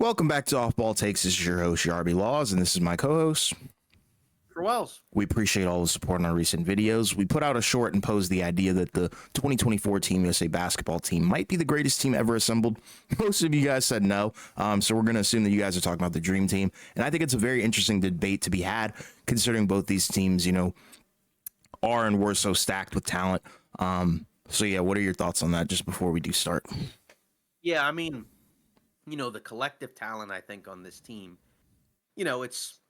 Welcome back to Off Ball Takes. This is your host, Yarby Laws, and this is my co-host. For Wells. We appreciate all the support on our recent videos. We put out a short and posed the idea that the 2024 Team USA basketball team might be the greatest team ever assembled. Most of you guys said no, so we're going to assume that you guys are talking about the dream team. And I think it's a very interesting debate to be had, considering both these teams, are and were so stacked with talent. So yeah, what are your thoughts on that just before we do start? Yeah, I mean, the collective talent, I think, on this team, it's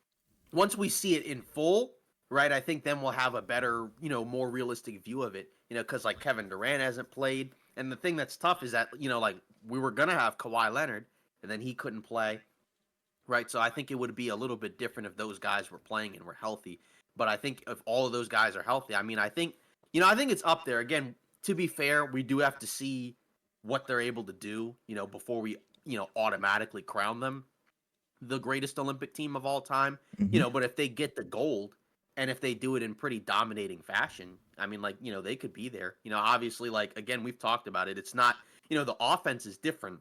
once we see it in full, right? I think then we'll have a better, more realistic view of it, because like Kevin Durant hasn't played. And the thing that's tough is that, like we were going to have Kawhi Leonard and then he couldn't play, right? So I think it would be a little bit different if those guys were playing and were healthy. But I think if all of those guys are healthy, I mean, I think it's up there. Again, to be fair, we do have to see what they're able to do, before we, automatically crown them the greatest Olympic team of all time. Mm-hmm. But if they get the gold and if they do it in pretty dominating fashion, I mean, like, they could be there. Obviously, like, again, we've talked about it. It's not, the offense is different.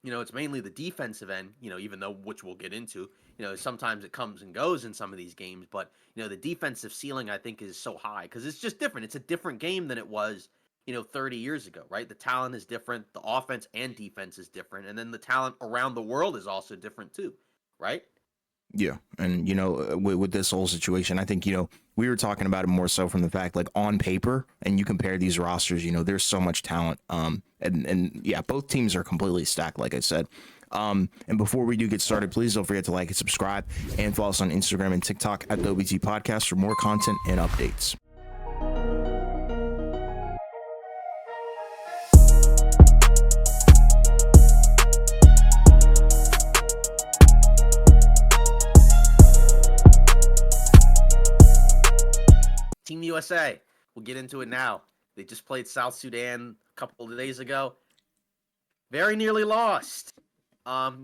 It's mainly the defensive end, even though, which we'll get into, sometimes it comes and goes in some of these games, but, the defensive ceiling, I think, is so high because it's just different. It's a different game than it was, 30 years ago, right? The talent is different. The offense and defense is different. And then the talent around the world is also different too, right? Yeah, and with this whole situation, I think we were talking about it more so from the fact like on paper, and you compare these rosters, there's so much talent, and yeah, both teams are completely stacked, like I said. And before we do get started, please don't forget to like and subscribe, and follow us on Instagram and TikTok at the OBT Podcast for more content and updates. Team USA, we'll get into it now. They just played South Sudan a couple of days ago. Very nearly lost.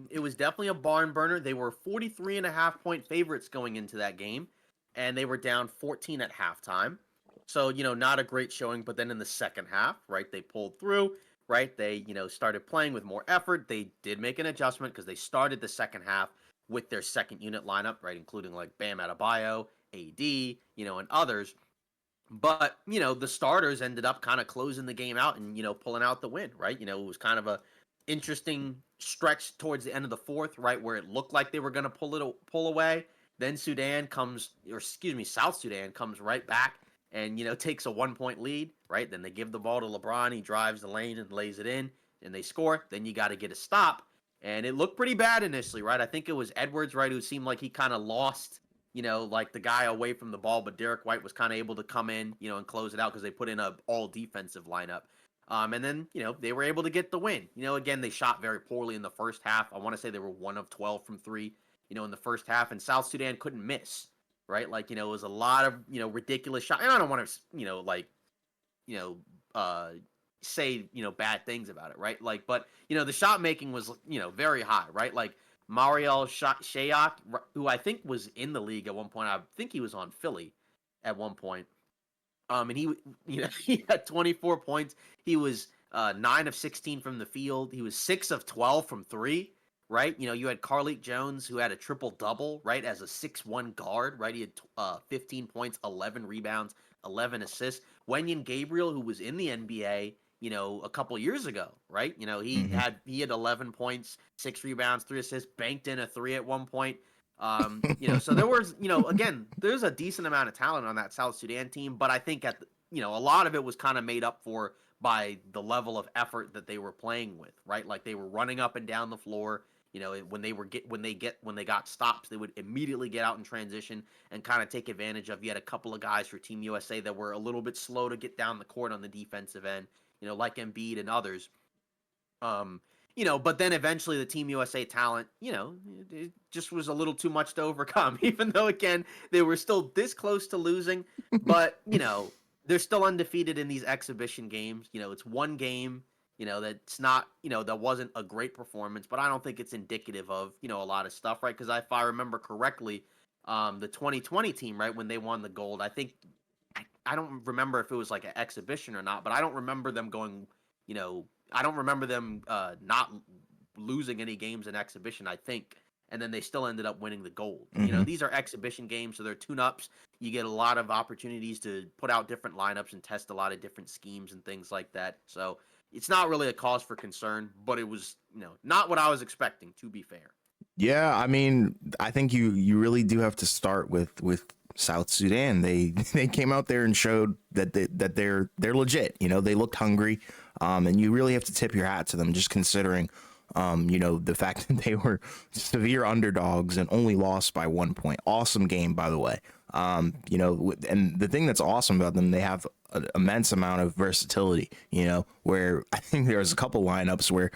It was definitely a barn burner. They were 43.5-point favorites going into that game, and they were down 14 at halftime. So, not a great showing, but then in the second half, right, they pulled through, right? They, started playing with more effort. They did make an adjustment because they started the second half with their second unit lineup, right, including like Bam Adebayo, AD, and others. But, the starters ended up kind of closing the game out and, pulling out the win, right? It was kind of a interesting stretch towards the end of the fourth, right, where it looked like they were going to pull away. Then South Sudan comes right back and, takes a 1-point lead, right? Then they give the ball to LeBron. He drives the lane and lays it in, and they score. Then you got to get a stop. And it looked pretty bad initially, right? I think it was Edwards, right, who seemed like he kind of lost, like the guy away from the ball, but Derek White was kind of able to come in, and close it out because they put in a all defensive lineup. And then, they were able to get the win. Again, they shot very poorly in the first half. I want to say they were 1 of 12 from three, in the first half, and South Sudan couldn't miss, right? Like, it was a lot of, ridiculous shots. And I don't want to, you know, uh, say, bad things about it, right? Like, but, the shot making was, very high, right? Like, Mariel Shayok, who I think was in the league at one point. I think he was on Philly at one point. And he, he had 24 points. He was 9 of 16 from the field. He was 6 of 12 from three, right? You had Carlik Jones, who had a triple-double, right, as a 6'1 guard, right? He had 15 points, 11 rebounds, 11 assists. Wenyen Gabriel, who was in the NBA, a couple years ago, right? He Mm-hmm. had 11 points, 6 rebounds, 3 assists, banked in a 3 at one point. So there was, again, there's a decent amount of talent on that South Sudan team, but I think a lot of it was kind of made up for by the level of effort that they were playing with, right? Like they were running up and down the floor. When they got stops, they would immediately get out in transition and kind of take advantage of. You had a couple of guys for Team USA that were a little bit slow to get down the court on the defensive end, like Embiid and others. But then eventually the Team USA talent, it just was a little too much to overcome, even though, again, they were still this close to losing. But, they're still undefeated in these exhibition games. It's one game, that's not, that wasn't a great performance, but I don't think it's indicative of, a lot of stuff, right? Because if I remember correctly, the 2020 team, right, when they won the gold, I think, I don't remember if it was like an exhibition or not, but I don't remember them going, I don't remember them not losing any games in exhibition, I think. And then they still ended up winning the gold. Mm-hmm. These are exhibition games, so they're tune-ups. You get a lot of opportunities to put out different lineups and test a lot of different schemes and things like that. So it's not really a cause for concern, but it was, not what I was expecting, to be fair. Yeah, I mean, I think you really do have to start with South Sudan. They they came out there and showed that they're legit. They looked hungry, and you really have to tip your hat to them, just considering, the fact that they were severe underdogs and only lost by 1 point. Awesome game, by the way. And the thing that's awesome about them, they have an immense amount of versatility, where I think there's a couple lineups where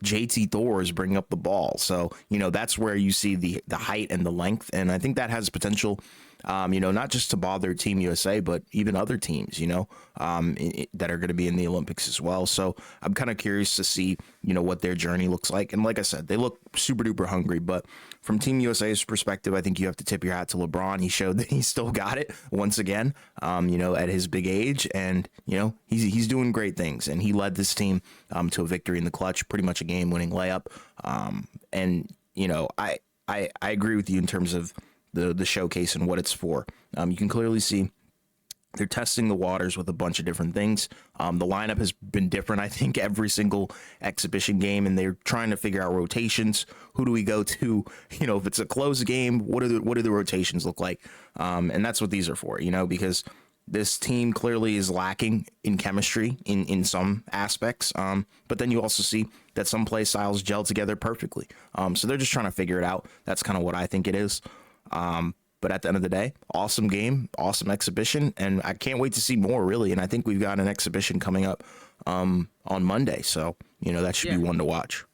JT Thor is bringing up the ball. So, that's where you see the height and the length. And I think that has potential, not just to bother Team USA, but even other teams, that are going to be in the Olympics as well. So I'm kind of curious to see, what their journey looks like. And like I said, they look super duper hungry, but from Team USA's perspective, I think you have to tip your hat to LeBron. He showed that he still got it once again, at his big age, and, he's doing great things, and he led this team to a victory in the clutch, pretty much a game winning layup. And, I agree with you in terms of the showcase and what it's for. You can clearly see they're testing the waters with a bunch of different things. The lineup has been different, I think, every single exhibition game, and they're trying to figure out rotations. Who do we go to? If it's a close game, what do the rotations look like? And that's what these are for, because this team clearly is lacking in chemistry in some aspects. But then you also see that some play styles gel together perfectly. So they're just trying to figure it out. That's kind of what I think it is. But at the end of the day, awesome game, awesome exhibition, and I can't wait to see more, really. And I think we've got an exhibition coming up on Monday, so that should be one to watch.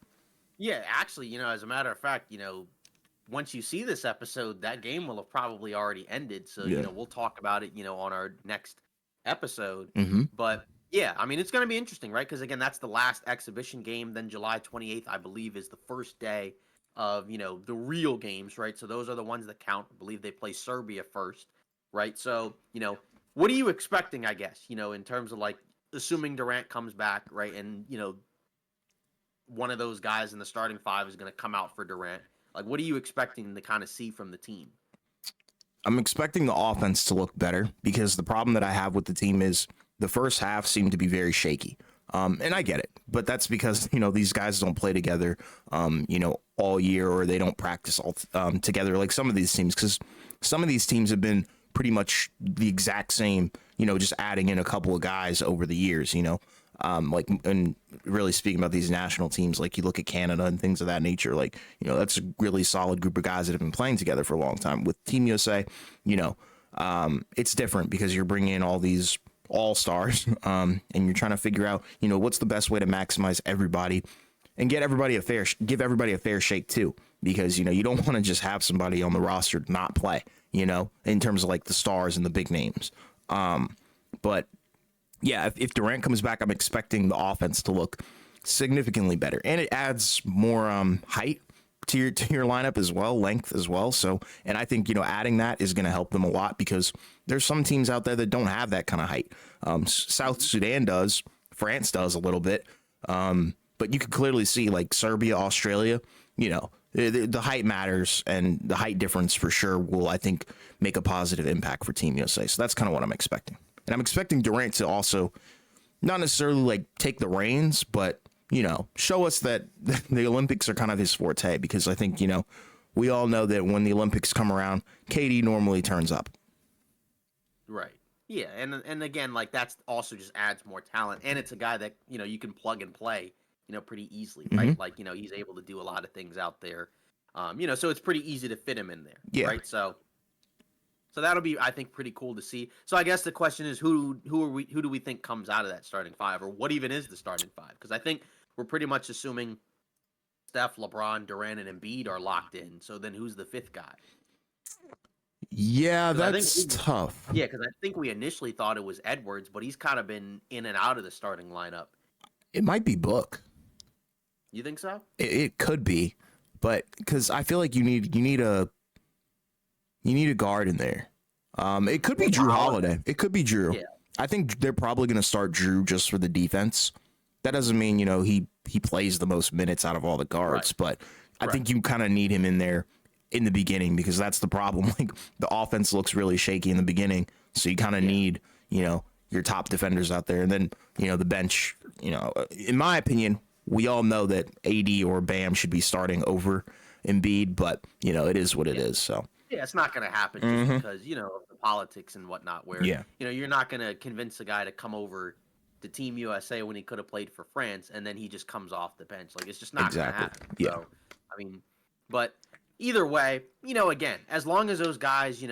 Yeah, actually, as a matter of fact, once you see this episode, that game will have probably already ended. So we'll talk about it, on our next episode. Mm-hmm. But yeah, I mean, it's going to be interesting, right? Because again, that's the last exhibition game. Then July 28th, I believe, is the first day of the real games, right? So those are the ones that count. I believe they play Serbia first, right? So what are you expecting, I guess, in terms of like assuming Durant comes back, right? And one of those guys in the starting five is going to come out for Durant. Like, what are you expecting to kind of see from the team? I'm expecting the offense to look better, because the problem that I have with the team is the first half seemed to be very shaky. And I get it, but that's because, these guys don't play together, all year, or they don't practice all together like some of these teams, because some of these teams have been pretty much the exact same, just adding in a couple of guys over the years, and really speaking about these national teams, like you look at Canada and things of that nature, like, that's a really solid group of guys that have been playing together for a long time. With Team USA, it's different because you're bringing in all these all-stars, and you're trying to figure out, what's the best way to maximize everybody and give everybody a fair shake too, because, you don't want to just have somebody on the roster not play, in terms of like the stars and the big names. But yeah, if Durant comes back, I'm expecting the offense to look significantly better, and it adds more height to your lineup as well, length as well. So, and I think, adding that is going to help them a lot, because there's some teams out there that don't have that kind of height. South Sudan does, France does a little bit. But you can clearly see like Serbia, Australia, the height matters, and the height difference for sure will, I think, make a positive impact for Team USA. So that's kind of what I'm expecting. And I'm expecting Durant to also not necessarily like take the reins, but, show us that the Olympics are kind of his forte, because I think, we all know that when the Olympics come around, KD normally turns up. Right. Yeah. And again, like that's also just adds more talent. And it's a guy that, you can plug and play, pretty easily, right? Mm-hmm. Like, he's able to do a lot of things out there. So it's pretty easy to fit him in there. Yeah. Right. So that'll be, I think, pretty cool to see. So I guess the question is, who do we think comes out of that starting five, or what even is the starting five? Because I think we're pretty much assuming Steph, LeBron, Durant, and Embiid are locked in. So then who's the fifth guy? Yeah, that's tough. Yeah, because I think we initially thought it was Edwards, but he's kind of been in and out of the starting lineup. It might be Book. You think so? It could be, but because I feel like you need a guard in there. It could be Drew Holiday. It could be Drew. Yeah. I think they're probably going to start Drew just for the defense. That doesn't mean, he he plays the most minutes out of all the guards, Right. but I Correct. think you kind of need him in there in the beginning because that's the problem. Like the offense looks really shaky in the beginning, so you kind of need, your top defenders out there, and then the bench. In my opinion, we all know that AD or Bam should be starting over Embiid, but it is what it Yeah. is. So Yeah, it's not going to happen just because, of the politics and whatnot, where, yeah, you're not going to convince a guy to come over to Team USA when he could have played for France and then he just comes off the bench. Like, it's just not going to exactly. happen. Yeah, So, I mean, but either way, again, as long as those guys,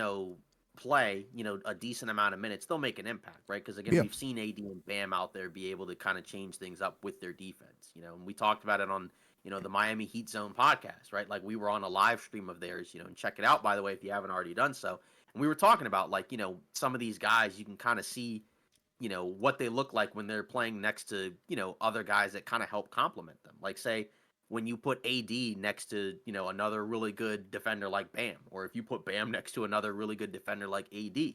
play, a decent amount of minutes, they'll make an impact, right? Because, again, yeah, we've seen AD and Bam out there be able to kind of change things up with their defense, and we talked about it on the Miami Heat Zone podcast, right? Like we were on a live stream of theirs, and check it out, by the way, if you haven't already done so. And we were talking about like, some of these guys, you can kind of see, what they look like when they're playing next to, other guys that kind of help complement them. Like say when you put AD next to, another really good defender like Bam, or if you put Bam next to another really good defender like AD,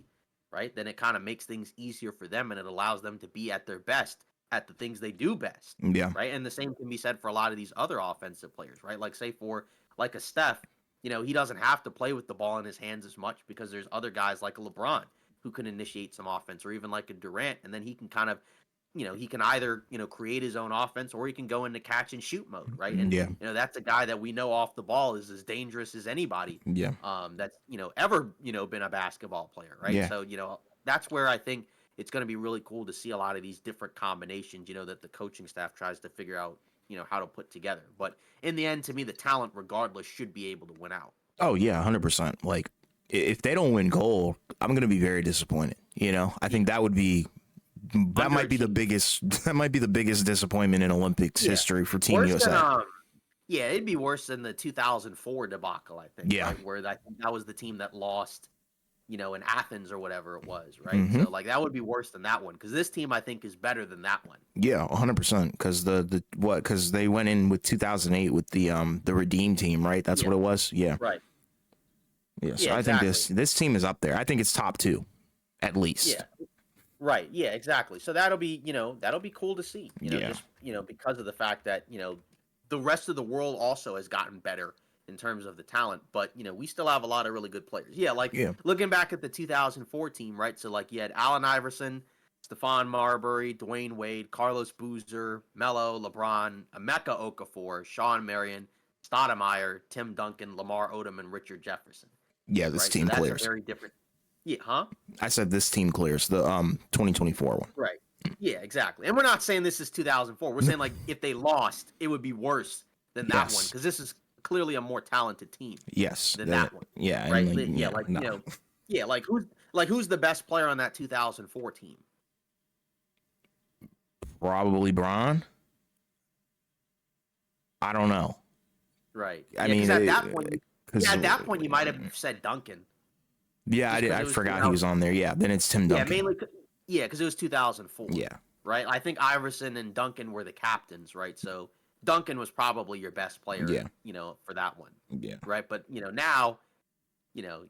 right? Then it kind of makes things easier for them and it allows them to be at their best at the things they do best, yeah, right? And the same can be said for a lot of these other offensive players, right? Like say for like a Steph, he doesn't have to play with the ball in his hands as much because there's other guys like a LeBron who can initiate some offense, or even like a Durant, and then he can kind of, he can either, create his own offense or he can go into catch and shoot mode, right? And yeah, that's a guy that we know off the ball is as dangerous as anybody yeah, that's, ever, been a basketball player, right? yeah. So, that's where I think it's going to be really cool to see a lot of these different combinations, that the coaching staff tries to figure out, how to put together. But in the end, to me, the talent, regardless, should be able to win out. Oh yeah, 100%. Like if they don't win gold, I'm gonna be very disappointed. I Yeah, think that might be the underachieved. biggest that might be the biggest disappointment in Olympics Yeah, history for Team worse than USA. yeah, it'd be worse than the 2004 debacle, I think, Yeah. right? Where that was the team that lost, in Athens or whatever it was, right? Hmm. So like that would be worse than that one because this team I think is better than that one. Yeah, 100%. Because because they went in with 2008 with the Redeem team, right? That's Yeah, what it was. Yeah, right. yeah. So Yeah, I think exactly. this team is up there. I think it's top two, at least. Yeah, right. Yeah, exactly. So that'll be cool to see, Yeah, just, because of the fact that, the rest of the world also has gotten better in terms of the talent, but, we still have a lot of really good players. Yeah, like yeah, looking back at the 2004 team, right? So like you had Allen Iverson, Stephon Marbury, Dwayne Wade, Carlos Boozer, Melo, LeBron, Emeka Okafor, Sean Marion, Stoudemire, Tim Duncan, Lamar Odom, and Richard Jefferson, yeah. This right? So team that's a clears. very different. Yeah, huh? I said this team clears the 2024 one. Right. Yeah, exactly. And we're not saying this is 2004. We're saying like if they lost, it would be worse than that one Yes, because this is clearly a more talented team yes. than that one, Yeah, and right? like Yeah, like no, yeah, like who's the best player on that 2004 team? probably Braun. I don't know. Right. I Yeah, because mean, at that point, because at that point you might have said Duncan yeah, just because I it was forgot he 2000. was on there. Yeah, then it's Tim Yeah, Duncan. mainly. Yeah, because it was 2004, Yeah, right? I think Iverson and Duncan were the captains, right? So Duncan was probably your best player, yeah, for that one, yeah, right? But now, you know,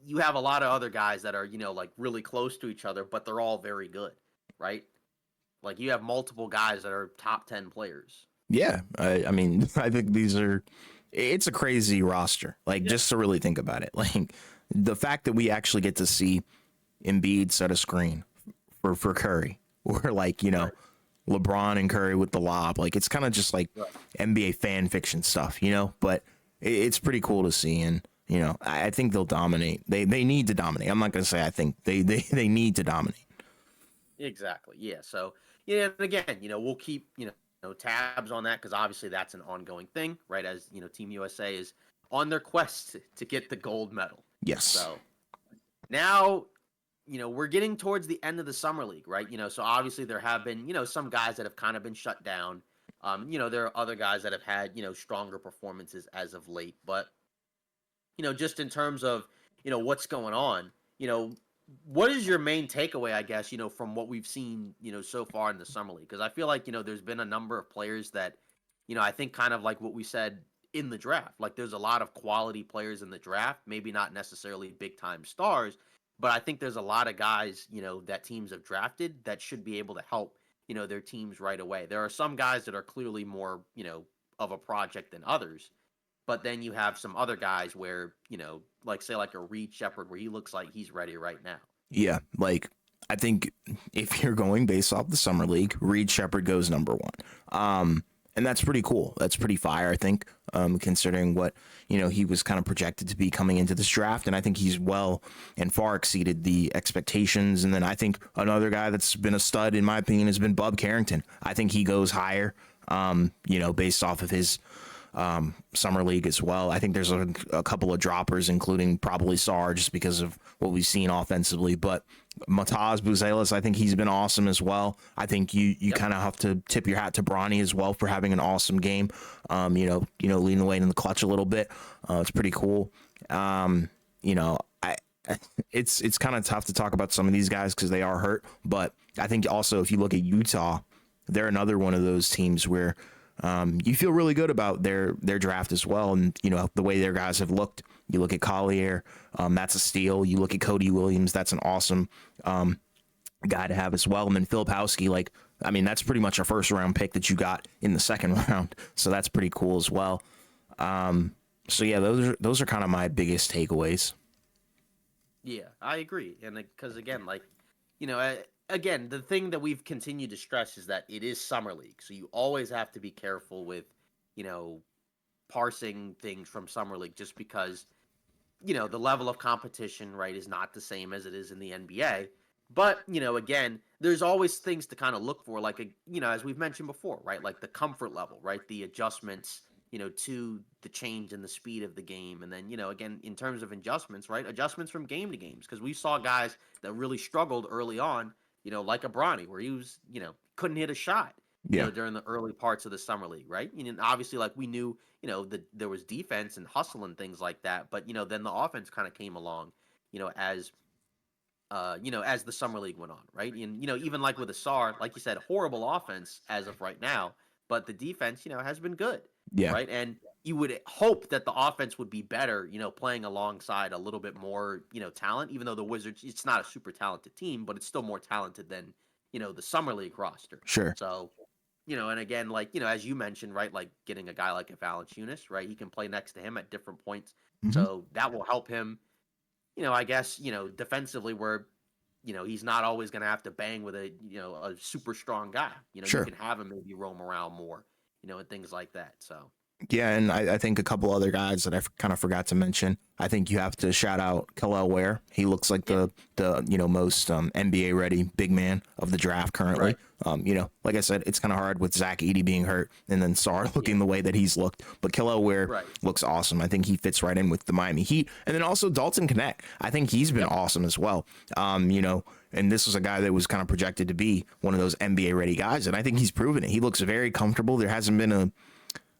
you have a lot of other guys that are, like really close to each other, but they're all very good, right? Like you have multiple guys that are top 10 players. yeah. I mean, I think these are. It's a crazy roster. Like Yeah. just to really think about it, like the fact that we actually get to see Embiid set a screen for Curry, or like Right. LeBron and Curry with the lob. Like it's kind of just like Right. NBA fan fiction stuff, But it's pretty cool to see, and I think they'll dominate. They need to dominate. I'm not gonna say I think they need to dominate. Exactly. Yeah. So, yeah, and again, we'll keep, tabs on that because obviously that's an ongoing thing, right? As, Team USA is on their quest to get the gold medal. Yes. So now, we're getting towards the end of the summer league, right? So obviously there have been, some guys that have kind of been shut down. There are other guys that have had, stronger performances as of late. But, just in terms of, what's going on, what is your main takeaway, I guess, from what we've seen, so far in the summer league? Because I feel like, there's been a number of players that, I think kind of like what we said in the draft. Like there's a lot of quality players in the draft, maybe not necessarily big time stars, but I think there's a lot of guys, that teams have drafted that should be able to help, their teams right away. There are some guys that are clearly more, of a project than others. But then you have some other guys where, like say like a Reed Shepard where he looks like he's ready right now. Yeah, like I think if you're going based off the summer league, Reed Shepard goes number one. And that's pretty cool. That's pretty fire, I think, considering what, he was kind of projected to be coming into this draft. And I think he's well and far exceeded the expectations. And then I think another guy that's been a stud, in my opinion, has been Bub Carrington. I think he goes higher, based off of his summer league as well. I think there's a couple of droppers, including probably Sarr, just because of what we've seen offensively. But Mataz Buzelis, I think he's been awesome as well. I think you kind of have to tip your hat to Bronny as well for having an awesome game. Leading the way in the clutch a little bit. It's pretty cool. It's kind of tough to talk about some of these guys because they are hurt. But I think also if you look at Utah, they're another one of those teams where you feel really good about their draft as well. And, the way their guys have looked. You look at Collier, that's a steal. You look at Cody Williams, that's an awesome guy to have as well. And then Filipowski, that's pretty much a first round pick that you got in the second round. So that's pretty cool as well. Those are kind of my biggest takeaways. Yeah, I agree. And because again, again, the thing that we've continued to stress is that it is summer league. So you always have to be careful with, parsing things from summer league just because, the level of competition, right, is not the same as it is in the NBA. But, again, there's always things to kind of look for, as we've mentioned before, right? Like the comfort level, right? The adjustments, to the change in the speed of the game. And then, again, in terms of adjustments, right? Adjustments from game to games. Because we saw guys that really struggled early on, like a Bronny, where he was, couldn't hit a shot, during the early parts of the summer league, right? And obviously, we knew, that there was defense and hustle and things like that. But, then the offense kind of came along, as as the summer league went on, right? And, even like with Asar, like you said, horrible offense as of right now, but the defense, has been good. Yeah. Right. And you would hope that the offense would be better, playing alongside a little bit more, talent, even though the Wizards, it's not a super talented team, but it's still more talented than, the summer league roster. Sure. So, and again, as you mentioned, right, like getting a guy like a Valanciunas, right, he can play next to him at different points. Mm-hmm. So that will help him, I guess, defensively where, he's not always going to have to bang with a super strong guy. Sure. You can have him maybe roam around more, and things like that. So. Yeah, and I think a couple other guys that I kind of forgot to mention. I think you have to shout out Kel'el Ware. He looks like the most NBA ready big man of the draft currently. Right. Like I said, it's kind of hard with Zach Edey being hurt and then Sarr looking the way that he's looked. But Kel'el Ware looks awesome. I think he fits right in with the Miami Heat. And then also Dalton Knecht. I think he's been awesome as well. And this was a guy that was kind of projected to be one of those NBA ready guys, and I think he's proven it. He looks very comfortable. There hasn't been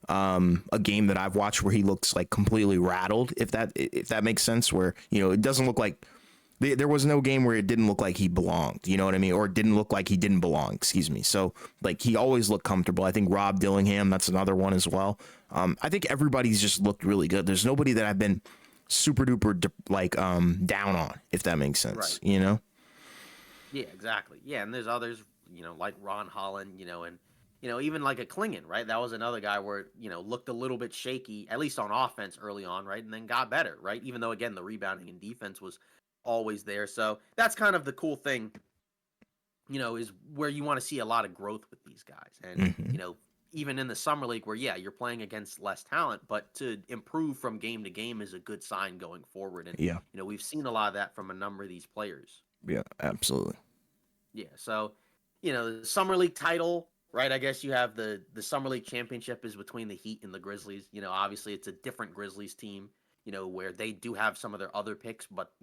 a game that I've watched where he looks like completely rattled, if that makes sense, where, it doesn't look like there was no game where it didn't look like he belonged, you know what I mean? Or it didn't look like he didn't belong, excuse me. So he always looked comfortable. I think Rob Dillingham, that's another one as well. I think everybody's just looked really good. There's nobody that I've been super duper down on, if that makes sense, Yeah, exactly. Yeah. And there's others, like Ron Holland, and, even like a Klingon, right? That was another guy where, looked a little bit shaky, at least on offense early on, right? And then got better, right? Even though, again, the rebounding and defense was always there. So that's kind of the cool thing, is where you want to see a lot of growth with these guys. And, even in the summer league where, you're playing against less talent, but to improve from game to game is a good sign going forward. And, we've seen a lot of that from a number of these players. Yeah, absolutely. Yeah. So, the summer league title, right? I guess you have the summer league championship is between the Heat and the Grizzlies. Obviously it's a different Grizzlies team, where they do have some of their other picks, but,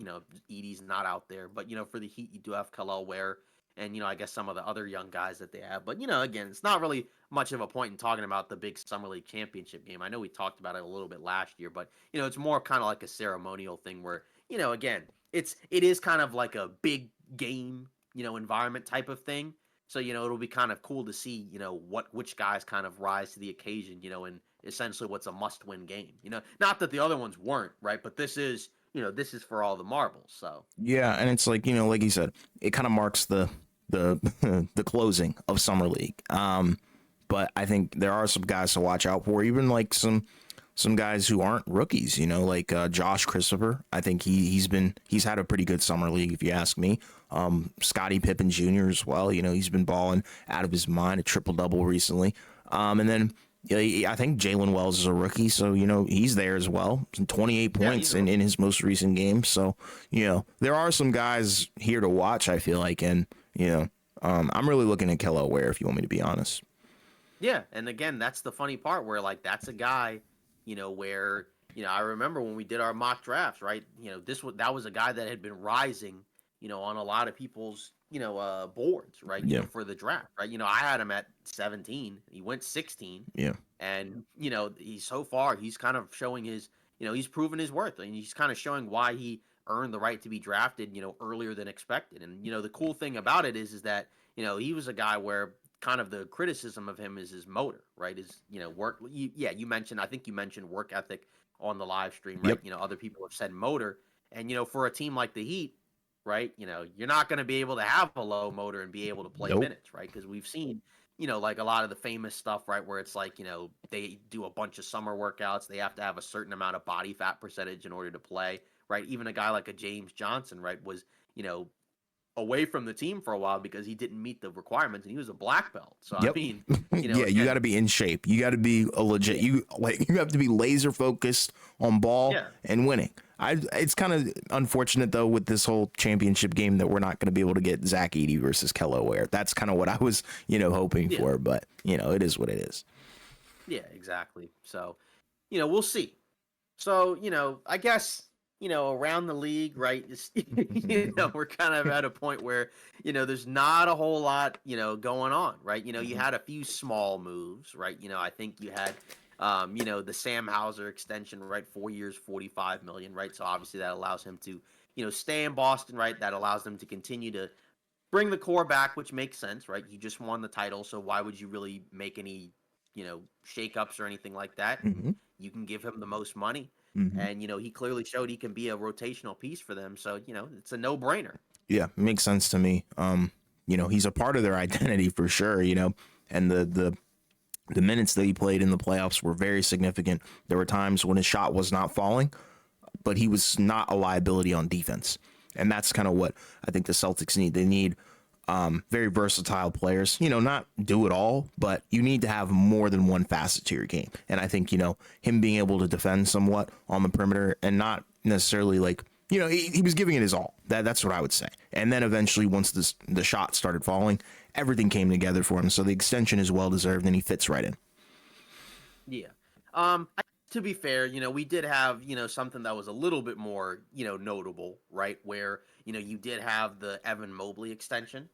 Edey's not out there. But, for the Heat, you do have Kel'el Ware and, I guess some of the other young guys that they have. But, again, it's not really much of a point in talking about the big summer league championship game. I know we talked about it a little bit last year, but, it's more kind of like a ceremonial thing where, again, it is kind of like a big game, environment type of thing. So, it'll be kind of cool to see, which guys kind of rise to the occasion, and essentially what's a must-win game. Not that the other ones weren't, right? But this is for all the marbles. So yeah, and it's like you said, it kind of marks the the the closing of summer league. But I think there are some guys to watch out for, even like some guys who aren't rookies, like Josh Christopher. I think he's had a pretty good summer league, if you ask me. Scottie Pippen Jr. as well. He's been balling out of his mind, a triple double recently. And then I think Jalen Wells is a rookie, so he's there as well. 28 points in his most recent game. So there are some guys here to watch, I feel like, and I'm really looking at Kello Ware, if you want me to be honest. Yeah, and again, that's the funny part where like that's a guy, where I remember when we did our mock drafts, right? That was a guy that had been rising, on a lot of people's boards, right? Yeah. For the draft, right? I had him at 17. He went 16. Yeah. And he's so far he's kind of showing his, he's proven his worth, and he's kind of showing why he earned the right to be drafted, earlier than expected. And the cool thing about it is that he was a guy where kind of the criticism of him is his motor, right? His work. You mentioned, I think you mentioned work ethic on the live stream, right? Yep. Other people have said motor, and for a team like the Heat, right? You're not going to be able to have a low motor and be able to play Nope. minutes, right? Because we've seen like a lot of the famous stuff, right, where it's like, they do a bunch of summer workouts. They have to have a certain amount of body fat percentage in order to play, right? Even a guy like a James Johnson, right, was, away from the team for a while because he didn't meet the requirements, and he was a black belt. So, Yep. I mean, yeah, you got to be in shape. You got to be a legit, you have to be laser focused on ball and winning. It's kind of unfortunate though with this whole championship game that we're not going to be able to get Zach Edey versus Kello Ware. That's kind of what I was, hoping for, but it is what it is. Yeah, exactly. So, we'll see. So, I guess, around the league, right? We're kind of at a point where, there's not a whole lot, going on, right? You had a few small moves, right? I think you had, the Sam Hauser extension, right? 4 years, 45 million, right? So obviously that allows him to, stay in Boston, right? That allows them to continue to bring the core back, which makes sense, right? You just won the title, so why would you really make any, shakeups or anything like that? Mm-hmm. You can give him the most money, Mm-hmm. and he clearly showed he can be a rotational piece for them. So it's a no-brainer. Yeah, makes sense to me. He's a part of their identity for sure. And the minutes that he played in the playoffs were very significant. There were times when his shot was not falling, but he was not a liability on defense. And that's kind of what I think the Celtics need. They need very versatile players, not do it all, but you need to have more than one facet to your game. And I think, him being able to defend somewhat on the perimeter and not necessarily like, he was giving it his all. That's what I would say. And then eventually, once the shot started falling, everything came together for him. So the extension is well deserved, and he fits right in. Yeah. To be fair, we did have, something that was a little bit more, notable, right? Where, you did have the Evan Mobley extension,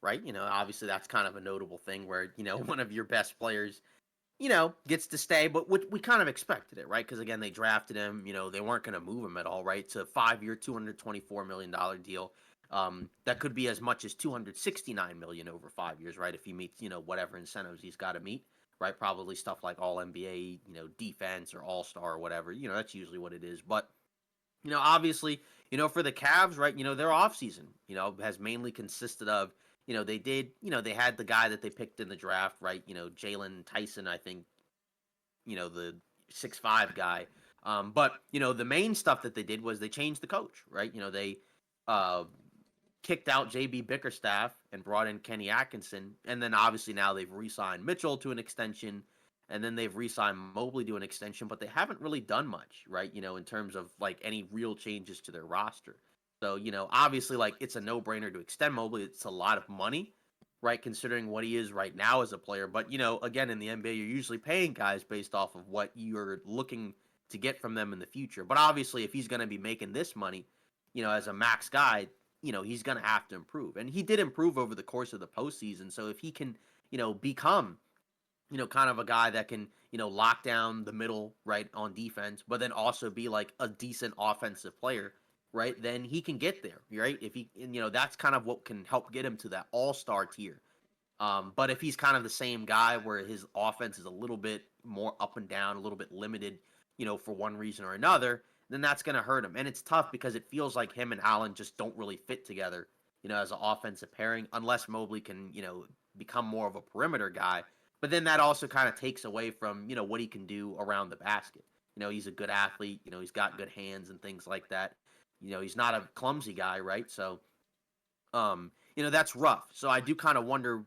right? Obviously that's kind of a notable thing where, one of your best players, gets to stay, but we kind of expected it, right? Because again, they drafted him, they weren't going to move him at all, right? It's a 5-year, $224 million deal. That could be as much as $269 million over 5 years, right? If he meets, whatever incentives he's got to meet, right? Probably stuff like all NBA, defense or all star or whatever, that's usually what it is. But, obviously, for the Cavs, right, their offseason, has mainly consisted of, they did, they had the guy that they picked in the draft, right? Jalen Tyson, I think, the 6'5" guy. But, the main stuff that they did was they changed the coach, right? They uh, kicked out JB Bickerstaff and brought in Kenny Atkinson. And then obviously now they've re-signed Mitchell to an extension. And then they've re-signed Mobley to an extension, but they haven't really done much, right? In terms of like any real changes to their roster. So, obviously, like, it's a no-brainer to extend Mobley. It's a lot of money, right, considering what he is right now as a player. But, again, in the NBA, you're usually paying guys based off of what you're looking to get from them in the future. But obviously, if he's going to be making this money, as a max guy, he's going to have to improve. And he did improve over the course of the postseason. So if he can, become, kind of a guy that can, lock down the middle, right, on defense, but then also be like a decent offensive player, right, then he can get there, right? If he, and, that's kind of what can help get him to that all-star tier. But if he's kind of the same guy where his offense is a little bit more up and down, a little bit limited, for one reason or another, then that's going to hurt him. And it's tough because it feels like him and Allen just don't really fit together, as an offensive pairing, unless Mobley can, become more of a perimeter guy. But then that also kind of takes away from, what he can do around the basket. He's a good athlete, he's got good hands and things like that. He's not a clumsy guy, right? So, that's rough. So I do kind of wonder,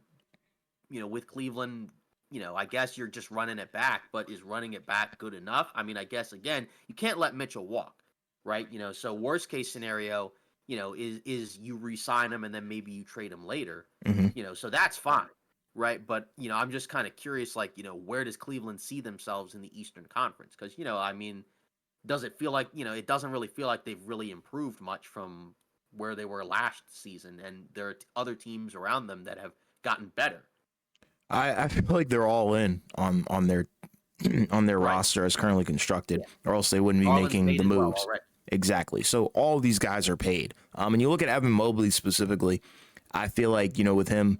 with Cleveland, I guess you're just running it back, but is running it back good enough? I mean, I guess again, you can't let Mitchell walk, right? So worst case scenario, is you re-sign him and then maybe you trade him later, Hmm. so that's fine, right? But I'm just kind of curious, like, where does Cleveland see themselves in the Eastern Conference? Because I mean, does it feel like it doesn't really feel like they've really improved much from where they were last season, and there are other teams around them that have gotten better. I feel like they're all in on their on their Right. roster as currently constructed, Yeah. or else they wouldn't be Garland's making paid the as well moves. already. Exactly. So all these guys are paid. And you look at Evan Mobley specifically, I feel like, with him,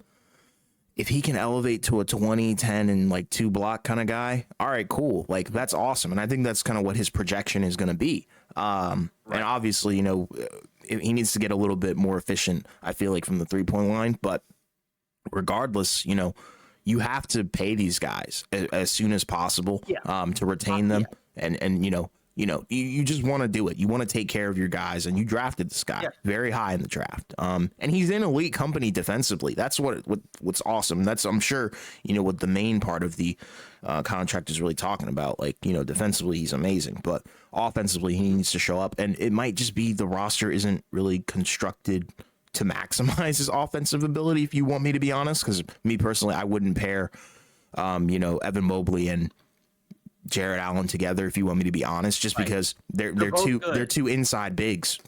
if he can elevate to a 20, 10, and like 2 block kind of guy, all right, cool. Like, that's awesome. And I think that's kind of what his projection is going to be. And Right. obviously, he needs to get a little bit more efficient, I feel like, from the 3-point line. But regardless, you have to pay these guys as soon as possible, Yeah. to retain Yeah. them. And you just want to do it. You want to take care of your guys, and you drafted this guy Yeah. very high in the draft. And he's in elite company defensively. That's what's awesome. That's, I'm sure, what the main part of the contract is really talking about. Like, defensively, he's amazing, but offensively, he needs to show up. And it might just be the roster isn't really constructed to maximize his offensive ability, if you want me to be honest. Because me personally, I wouldn't pair, Evan Mobley and Jared Allen together, if you want me to be honest, just Right. because they're both good. they're two inside bigs,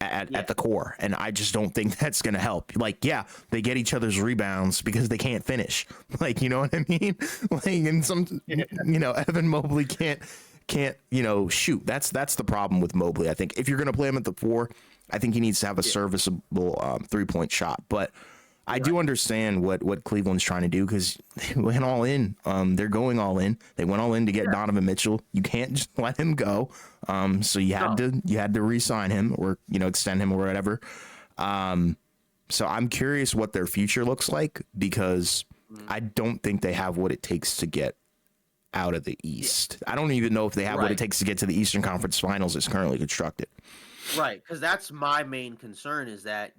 at the core, and I just don't think that's gonna help. Like, yeah, they get each other's rebounds because they can't finish. Like, you know what I mean? Like, and Evan Mobley can't shoot. That's the problem with Mobley. I think if you're gonna play him at the 4, I think he needs to have a serviceable 3-point shot. But I do understand what Cleveland's trying to do, because they went all in. They're going all in. They went all in to get Donovan Mitchell. You can't just let him go. So you had to re-sign him, or extend him or whatever. So I'm curious what their future looks like, because I don't think they have what it takes to get out of the East. I don't even know if they have what it takes to get to the Eastern Conference Finals as currently constructed. Right, because that's my main concern, is that,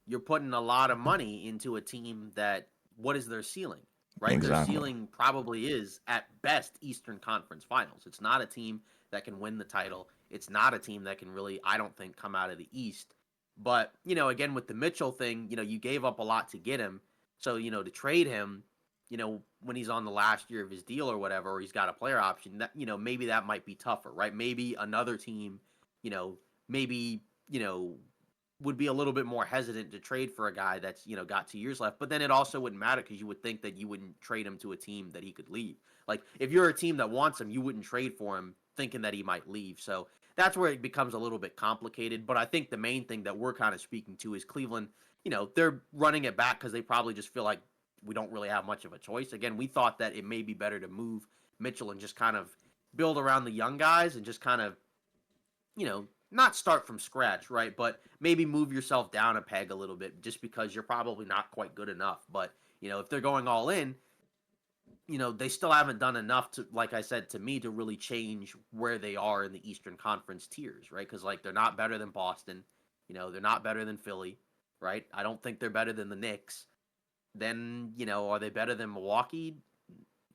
you're putting a lot of money into a team that, what is their ceiling, right? Their Exactly. ceiling probably is, at best, Eastern Conference Finals. It's not a team that can win the title. It's not a team that can really, I don't think, come out of the East. But, again, with the Mitchell thing, you gave up a lot to get him. So, to trade him, when he's on the last year of his deal or whatever, or he's got a player option, that, maybe that might be tougher, right? Maybe another team, maybe, would be a little bit more hesitant to trade for a guy that's, got 2 years left. But then it also wouldn't matter, because you would think that you wouldn't trade him to a team that he could leave. Like, if you're a team that wants him, you wouldn't trade for him thinking that he might leave. So that's where it becomes a little bit complicated. But I think the main thing that we're kind of speaking to is Cleveland, they're running it back because they probably just feel like we don't really have much of a choice. Again, we thought that it may be better to move Mitchell and just kind of build around the young guys and just kind of, not start from scratch, right? But maybe move yourself down a peg a little bit, just because you're probably not quite good enough. But, if they're going all in, they still haven't done enough to, like I said, to me, to really change where they are in the Eastern Conference tiers, right? Because, like, they're not better than Boston. They're not better than Philly, right? I don't think they're better than the Knicks. Then, are they better than Milwaukee?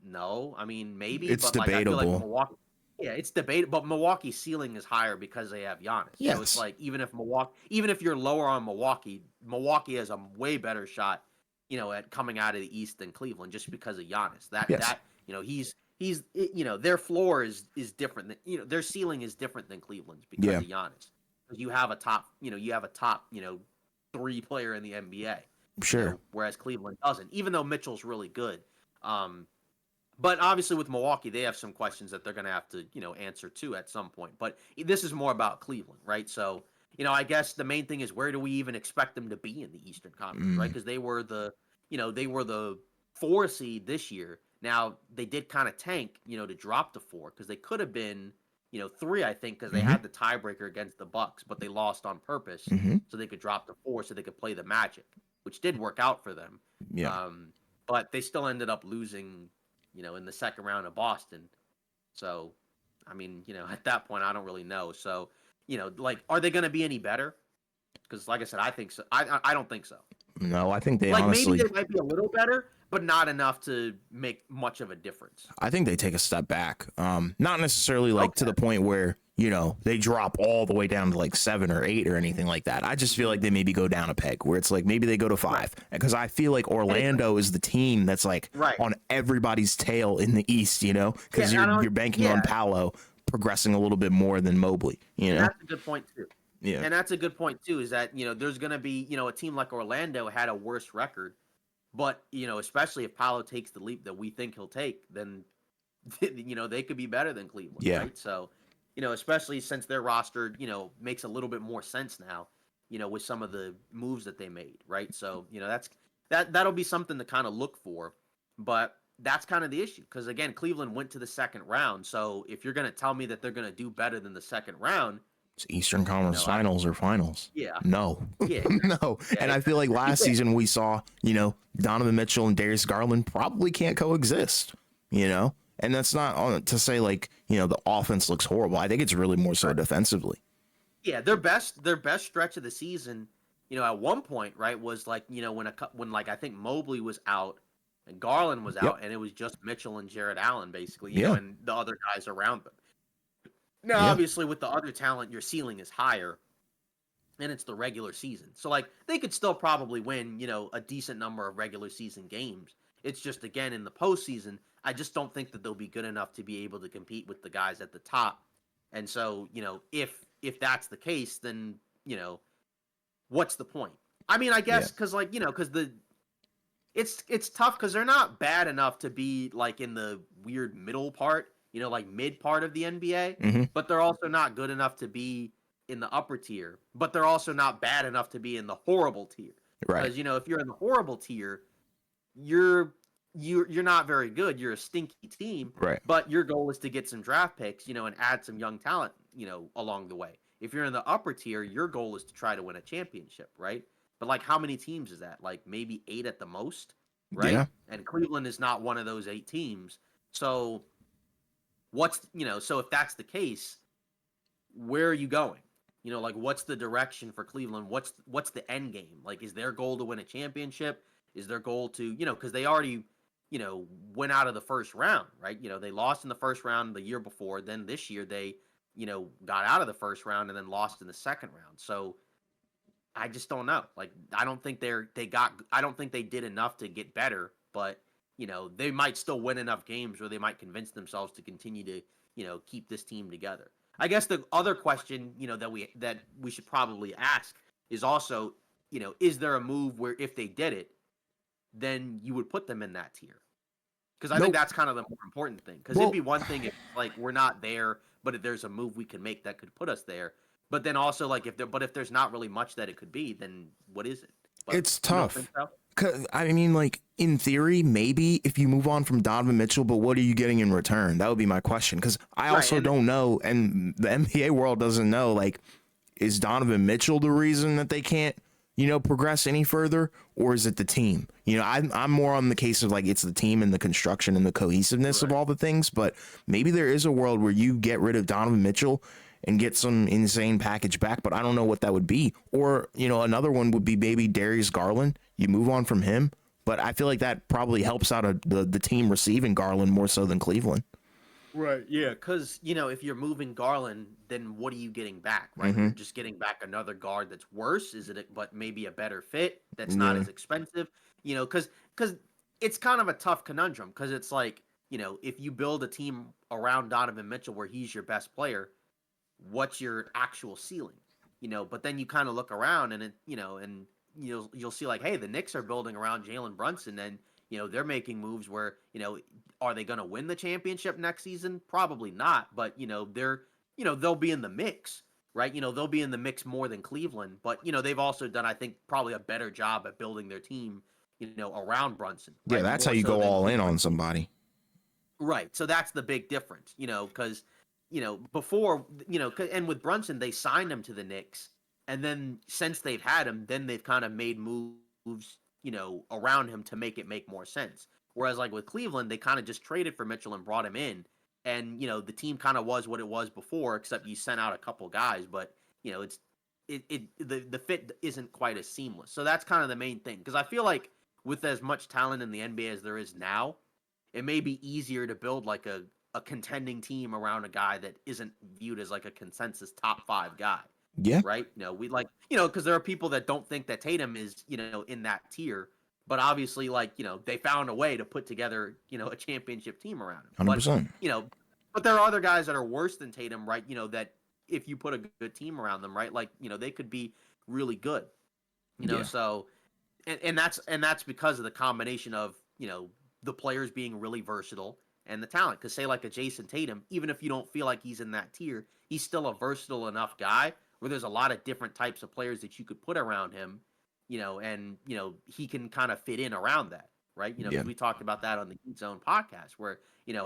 No. I mean, maybe, It's but, like, I feel like debatable. Milwaukee, yeah, it's debatable, but Milwaukee's ceiling is higher because they have Giannis. So it's Yes. like, even if you're lower on Milwaukee, Milwaukee has a way better shot, at coming out of the East than Cleveland, just because of Giannis. Yes. Their floor is different than, their ceiling is different than Cleveland's because Yeah. of Giannis. Because you have a top 3 player in the NBA. Sure. Whereas Cleveland doesn't, even though Mitchell's really good. But obviously with Milwaukee, they have some questions that they're going to have to, answer to at some point. But this is more about Cleveland, right? So, I guess the main thing is, where do we even expect them to be in the Eastern Conference, right? Because they were the 4 seed this year. Now, they did kind of tank, to drop to 4, because they could have been, 3, I think, because they Mm-hmm. had the tiebreaker against the Bucks, but they lost on purpose Mm-hmm. so they could drop to 4 so they could play the Magic, which did work out for them. Yeah. But they still ended up losing, in the second round of Boston. So, I mean, at that point, I don't really know. So, like, are they going to be any better? Because, like I said, I think so. I don't think so. No, I think they Like, maybe honestly. they might be a little better, but not enough to make much of a difference. I think they take a step back. Not necessarily like to Okay. the point where, they drop all the way down to like 7 or 8 or anything like that. I just feel like they maybe go down a peg where it's like maybe they go to 5 Right. because I feel like Orlando is the team that's like Right. on everybody's tail in the East, because Yeah, you're banking on Paolo progressing a little bit more than Mobley, That's a good point too. Yeah. And that's a good point too, is that, there's going to be, a team like Orlando had a worse record, but, especially if Paolo takes the leap that we think he'll take, then, they could be better than Cleveland, Yeah. right? So, especially since their roster, makes a little bit more sense now, with some of the moves that they made, right? So, that'll be something to kind of look for, but that's kind of the issue because again, Cleveland went to the second round. So if you're going to tell me that they're going to do better than the second round, It's Eastern Conference Finals or Finals. Yeah. No. Yeah. No. Yeah, And I feel like last season we saw, Donovan Mitchell and Darius Garland probably can't coexist, And that's not to say like, the offense looks horrible. I think it's really more so defensively. Yeah, their best stretch of the season, at one point, right, was like, when like I think Mobley was out and Garland was out, and it was just Mitchell and Jared Allen basically, and the other guys around them. Now, obviously, with the other talent, your ceiling is higher, and it's the regular season. So, like, they could still probably win, a decent number of regular season games. It's just, again, in the postseason, I just don't think that they'll be good enough to be able to compete with the guys at the top. And so, if that's the case, then, what's the point? I mean, I guess because, like, because it's tough because they're not bad enough to be, like, in the weird middle part, like mid part of the NBA, but they're also not good enough to be in the upper tier, but they're also not bad enough to be in the horrible tier. Right. Because, if you're in the horrible tier, you're not very good. You're a stinky team. Right. But your goal is to get some draft picks, and add some young talent, along the way. If you're in the upper tier, your goal is to try to win a championship, right? But like how many teams is that? Like maybe 8 at the most, right? Yeah. And Cleveland is not one of those 8 teams. So so if that's the case, where are you going? Like what's the direction for Cleveland? What's the end game? Like is their goal to win a championship? Is their goal to, because they already, went out of the first round, right? They lost in the first round the year before. Then this year they, got out of the first round and then lost in the second round. So I just don't know. Like I don't think I don't think they did enough to get better, but they might still win enough games where they might convince themselves to continue to, keep this team together. I guess the other question, that we should probably ask is also, is there a move where if they did it, then you would put them in that tier? Because I think that's kind of the more important thing. Because it'd be one thing if like we're not there, but if there's a move we can make that could put us there. But then also like if there's not really much that it could be, then what is it? But It's tough. You don't think so? I mean, like in theory, maybe if you move on from Donovan Mitchell, but what are you getting in return? That would be my question. Because I also don't know, and the NBA world doesn't know. Like, is Donovan Mitchell the reason that they can't, progress any further, or is it the team? I'm more on the case of like it's the team and the construction and the cohesiveness of all the things. But maybe there is a world where you get rid of Donovan Mitchell and get some insane package back, but I don't know what that would be. Or, another one would be maybe Darius Garland. You move on from him, but I feel like that probably helps out the team receiving Garland more so than Cleveland. Right. Yeah. Because, if you're moving Garland, then what are you getting back? Right. You're just getting back another guard that's worse. Is it, but maybe a better fit that's not as expensive, because it's kind of a tough conundrum because it's like, if you build a team around Donovan Mitchell where he's your best player, what's your actual ceiling? But then you kind of look around and and you'll see like, hey, the Knicks are building around Jalen Brunson and, they're making moves where, are they going to win the championship next season? Probably not. But, they're, they'll be in the mix, right? They'll be in the mix more than Cleveland. But, they've also done, I think, probably a better job at building their team, around Brunson. Right? Yeah, that's how you go all in on somebody. Right. So that's the big difference, because, before, and with Brunson, they signed him to the Knicks. And then since they've had him, then they've kind of made moves, around him to make more sense. Whereas like with Cleveland, they kind of just traded for Mitchell and brought him in. And, the team kind of was what it was before, except you sent out a couple guys, but, the fit isn't quite as seamless. So that's kind of the main thing. Because I feel like with as much talent in the NBA as there is now, it may be easier to build like a contending team around a guy that isn't viewed as like a consensus top 5 guy. Yeah. Right? We like, because there are people that don't think that Tatum is, in that tier, but obviously like, they found a way to put together, a championship team around him. 100%. But there are other guys that are worse than Tatum, right? That if you put a good team around them, right? Like, they could be really good. So and that's because of the combination of, the players being really versatile and the talent. Because say like a Jason Tatum, even if you don't feel like he's in that tier, he's still a versatile enough guy where there's a lot of different types of players that you could put around him, and he can kind of fit in around that, right? Because we talked about that on the Heat Zone podcast, where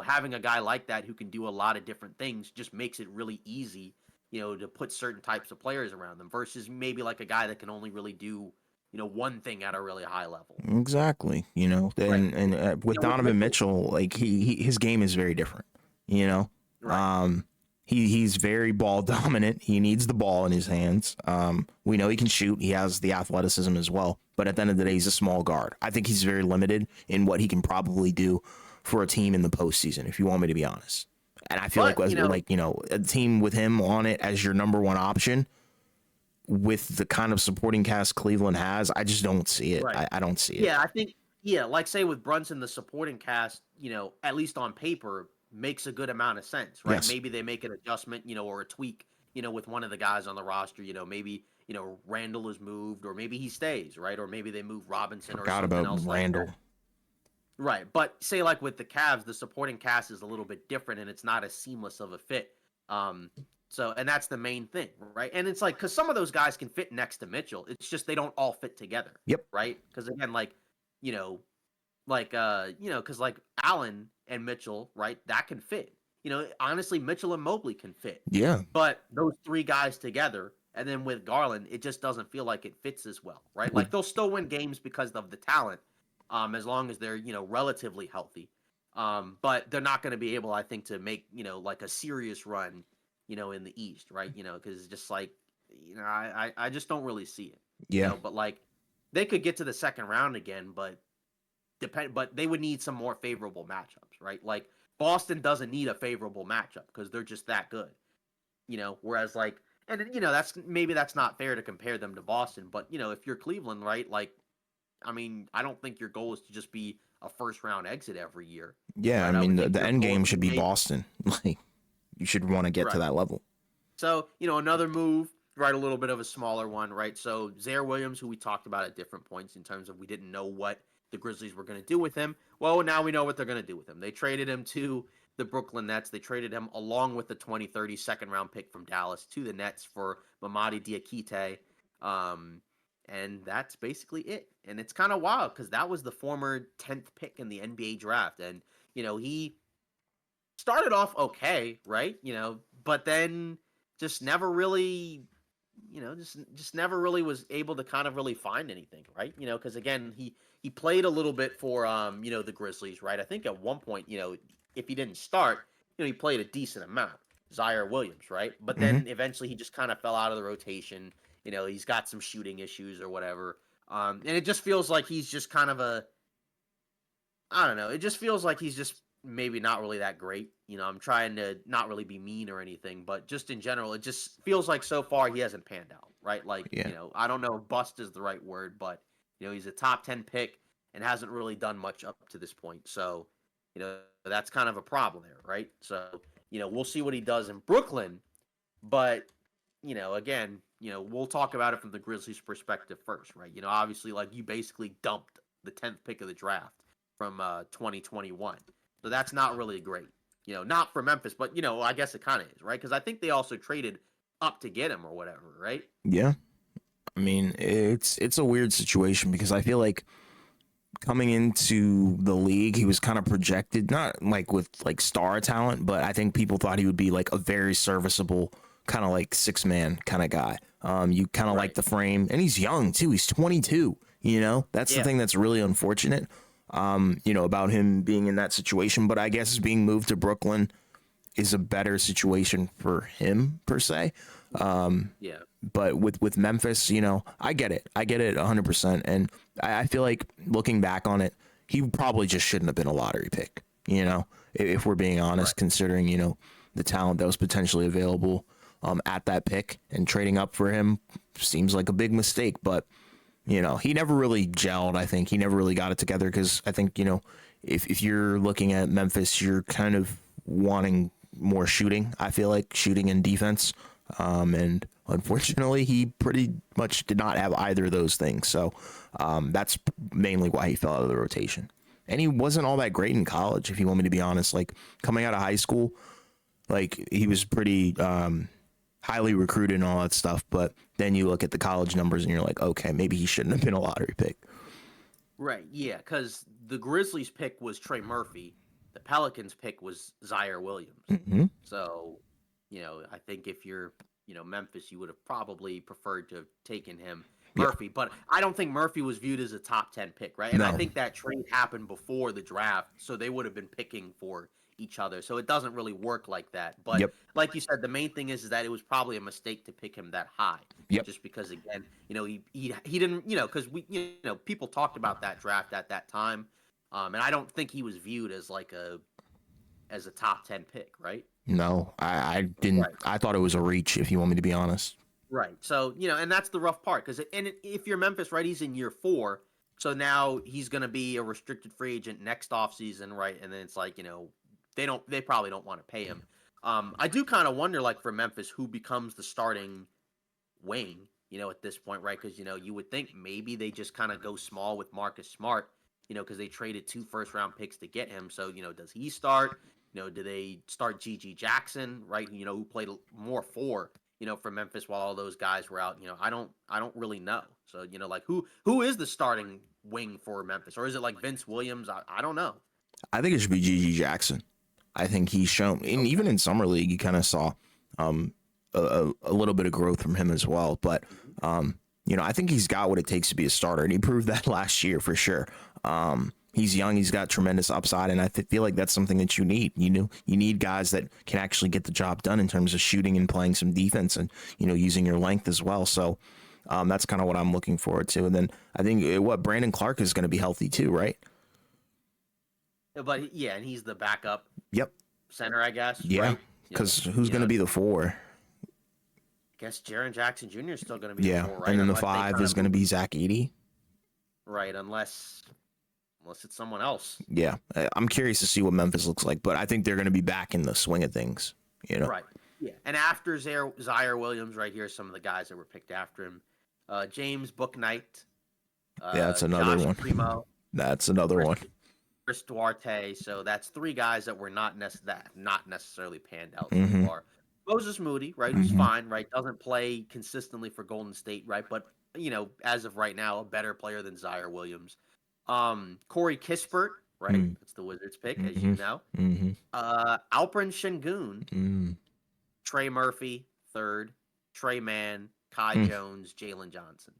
having a guy like that who can do a lot of different things just makes it really easy, to put certain types of players around them versus maybe like a guy that can only really do one thing at a really high level. Exactly. Right. And with Donovan Mitchell, like his game is very different. Right. He's very ball dominant. He needs the ball in his hands. We know he can shoot. He has the athleticism as well. But at the end of the day, he's a small guard. I think he's very limited in what he can probably do for a team in the postseason, if you want me to be honest. And I feel a team with him on it as your number one option, with the kind of supporting cast Cleveland has, I just don't see it. Right. I don't see it. Yeah, I think, like say with Brunson, the supporting cast, at least on paper, makes a good amount of sense, right? Yes. Maybe they make an adjustment, or a tweak, with one of the guys on the roster, maybe, Randall is moved, or maybe he stays, right? Or maybe they move Robinson or something else Randall. like that. Right. But say like with the Cavs, the supporting cast is a little bit different and it's not as seamless of a fit. And that's the main thing, right? And it's like, because some of those guys can fit next to Mitchell. It's just they don't all fit together. Yep. Right? Because again, because like Allen and Mitchell, right? That can fit. Honestly, Mitchell and Mobley can fit. Yeah. But those 3 guys together, and then with Garland, it just doesn't feel like it fits as well, right? Like they'll still win games because of the talent, as long as they're relatively healthy. But they're not going to be able, I think, to make like a serious run, in the East, right? Because it's just like, I just don't really see it. Yeah. But like they could get to the second round again, but they would need some more favorable matchups, right? Like Boston doesn't need a favorable matchup because they're just that good. Whereas like, and that's not fair to compare them to Boston, but if you're Cleveland, right? Like, I mean, I don't think your goal is to just be a first round exit every year. Yeah, right? I mean the end game should be maybe Boston. Like you should want to get to that level. So, another move, right? A little bit of a smaller one, right? So Zaire Williams, who we talked about at different points in terms of we didn't know what the Grizzlies were going to do with him. Well, now we know what they're going to do with him. They traded him to the Brooklyn Nets. They traded him along with the 2030 second round pick from Dallas to the Nets for Mamadi Diakite. And that's basically it. And it's kind of wild because that was the former 10th pick in the NBA draft. And, he started off okay, right? But then just never really, just never really was able to kind of really find anything, right? Because again, he played a little bit for the Grizzlies, right? I think at one point, if he didn't start, he played a decent amount. Zaire Williams, right? But then eventually he just kind of fell out of the rotation. He's got some shooting issues or whatever. And it just feels like he's just kind of I don't know. It just feels like he's just maybe not really that great. I'm trying to not really be mean or anything, but just in general, it just feels like so far he hasn't panned out, right? Like, I don't know if bust is the right word, but, he's a top 10 pick and hasn't really done much up to this point. So, that's kind of a problem there, right? So, we'll see what he does in Brooklyn, but, again, we'll talk about it from the Grizzlies' perspective first, right? Obviously, like, you basically dumped the 10th pick of the draft from 2021. So that's not really great. Not for Memphis, but, I guess it kind of is, right? Because I think they also traded up to get him or whatever, right? Yeah. I mean, it's a weird situation because I feel like coming into the league, he was kind of projected, not like with like star talent, but I think people thought he would be like a very serviceable kind of like 6 man kind of guy. You kind of like Right. the frame, and he's young too. He's 22. You know, that's the Yeah. thing that's really unfortunate. About him being in that situation, but I guess being moved to Brooklyn is a better situation for him per se. Yeah. But with Memphis, I get it. I get it 100%. And I feel like looking back on it, he probably just shouldn't have been a lottery pick, if we're being honest, Right. considering, the talent that was potentially available at that pick, and trading up for him seems like a big mistake. But, he never really gelled. I think he never really got it together because I think, if you're looking at Memphis, you're kind of wanting more shooting. I feel like shooting and defense. And unfortunately, he pretty much did not have either of those things. So that's mainly why he fell out of the rotation. And he wasn't all that great in college, if you want me to be honest. Like coming out of high school, like he was pretty highly recruited and all that stuff. But then you look at the college numbers and you're like, okay, maybe he shouldn't have been a lottery pick. Right. Yeah. Because the Grizzlies pick was Trey Murphy. The Pelicans pick was Zaire Williams. Mm-hmm. So, I think if you're, Memphis, you would have probably preferred to have taken him, Yeah. Murphy. But I don't think Murphy was viewed as a top 10 pick, right? And I No. think that trade happened before the draft. So they would have been picking for each other. So it doesn't really work like that. But Yep. like you said, the main thing is that it was probably a mistake to pick him that high. Yep. Just because, again, he didn't, because people talked about that draft at that time. And I don't think he was viewed as like as a top 10 pick, right? No, I didn't. Right. I thought it was a reach, if you want me to be honest. Right. So, and that's the rough part because if you're Memphis, right, he's in year 4. So now he's going to be a restricted free agent next offseason, right? And then it's like, they probably don't want to pay him. I do kind of wonder, like, for Memphis, who becomes the starting wing, at this point, right? Because, you would think maybe they just kind of go small with Marcus Smart, because they traded 2 first-round picks to get him. So, does he start? Do they start G.G. Jackson, right? Who played more 4, for Memphis while all those guys were out? I don't really know. So, like who is the starting wing for Memphis? Or is it like Vince Williams? I don't know. I think it should be G.G. Jackson. I think he's shown, and even in summer league, you kind of saw a little bit of growth from him as well. But I think he's got what it takes to be a starter, and he proved that last year for sure. He's young, he's got tremendous upside, and I feel like that's something that you need. You need guys that can actually get the job done in terms of shooting and playing some defense, and using your length as well. So that's kind of what I'm looking forward to. And then I think Brandon Clark is going to be healthy too, right? But yeah, and he's the backup. Yep. Center, I guess. Yeah. Right? Because who's going to be the 4? I guess Jaren Jackson Jr. is still going to be Yeah, the 4, right? and then the Unless they 5 kinda is going to be Zach Edey. right, unless it's someone else. Yeah, I'm curious to see what Memphis looks like, but I think they're going to be back in the swing of things. Right. Yeah. And after Zaire Williams, right here, some of the guys that were picked after him: James Bouknight. Yeah, that's another Josh one. Primo, That's another one. Chris Duarte. So that's 3 guys that were not necessarily panned out Mhm. so far. Moses Moody, right, who's Mhm. fine, right, doesn't play consistently for Golden State, right, but as of right now, a better player than Zaire Williams. Corey Kispert, right, Mm. that's the Wizards pick, as you know. Mm-hmm. Alperen Şengün, Mm. Trey Murphy, 3rd, Trey Mann, Kai Mm. Jones, Jalen Johnson.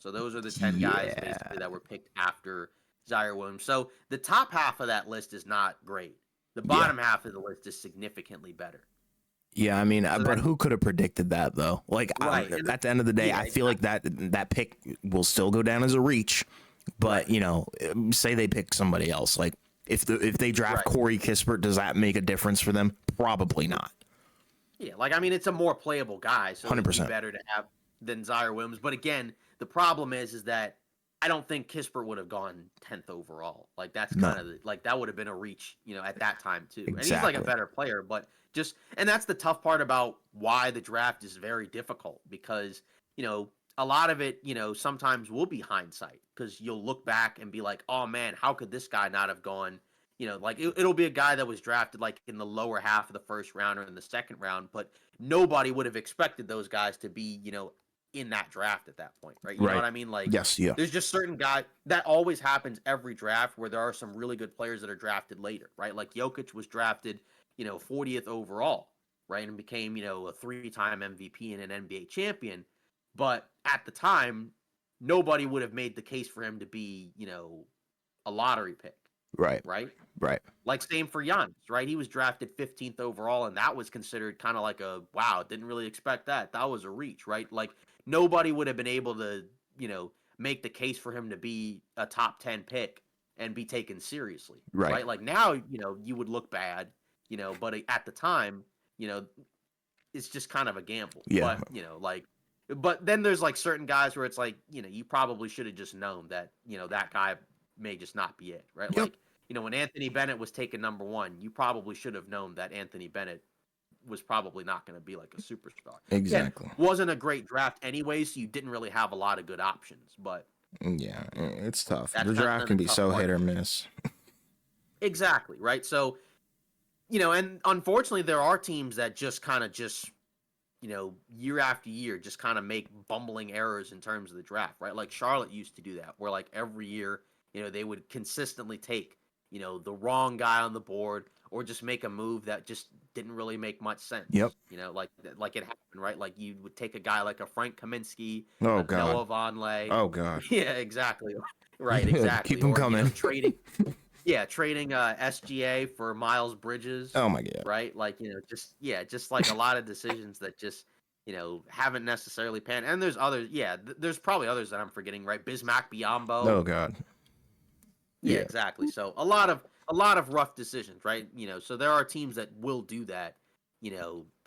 So those are the 10 guys Yeah. basically that were picked after Zaire Williams. So the top half of that list is not great. The bottom half of the list is significantly better. Yeah, I mean, So but who could have predicted that though? Like, Right. at the end of the day, Yeah, I feel like that pick will still go down as a reach. But say they pick somebody else, like if they draft Right. Corey Kispert, does that make a difference for them? Probably not. Yeah, like I mean, it's a more playable guy, so it'd be 100%. better to have than Zaire Williams. But again, the problem is that I don't think Kispert would have gone 10th overall. Like that's No. kind of like that would have been a reach, at that time too. And he's Exactly. like a better player, but and that's the tough part about why the draft is very difficult because a lot of it sometimes will be hindsight because you'll look back and be like, oh man, how could this guy not have gone? Like it'll be a guy that was drafted like in the lower half of the first round or in the second round, but nobody would have expected those guys to be, in that draft at that point, right? You know Right. what I mean? Like, Yes. Yeah. there's just certain guys that always happens every draft where there are some really good players that are drafted later, right? Like Jokic was drafted, 40th overall, right? And became, a 3-time MVP and an NBA champion. But at the time, nobody would have made the case for him to be, a lottery pick, Right. right? Right. Like same for Giannis, right? He was drafted 15th overall, and that was considered kind of like a wow, didn't really expect that. That was a reach, right? Like nobody would have been able to, make the case for him to be a top 10 pick and be taken seriously, Right. right? Like now, you would look bad, but at the time, you know, it's just kind of a gamble. Yeah. But then there's like certain guys where it's like, you probably should have just known that, that guy may just not be it, right? Yep. Like, when Anthony Bennett was taken number 1, you probably should have known that Anthony Bennett was probably not going to be like a superstar. Again, Exactly. wasn't a great draft anyway, so you didn't really have a lot of good options, but Yeah. It's tough. that's The kind draft of can the be tough so part. hit or miss. Exactly, right? So, and unfortunately there are teams that just kind of year after year just kind of make bumbling errors in terms of the draft, right? Like Charlotte used to do that, where like every year, they would consistently take, the wrong guy on the board or just make a move that just didn't really make much sense. Yep. Like it happened, right? Like you would take a guy like a Frank Kaminsky, Oh a God. Noah Vonleh. Oh God. Yeah, exactly. Right, exactly. Keep them Or, coming. trading SGA for Miles Bridges, Oh my God. right? Like, just like a lot of decisions that just, haven't necessarily panned. And there's others, there's probably others that I'm forgetting, right? Bismack Biyombo. Oh God. Yeah, Yeah. exactly. So a lot of rough decisions, right? So there are teams that will do that,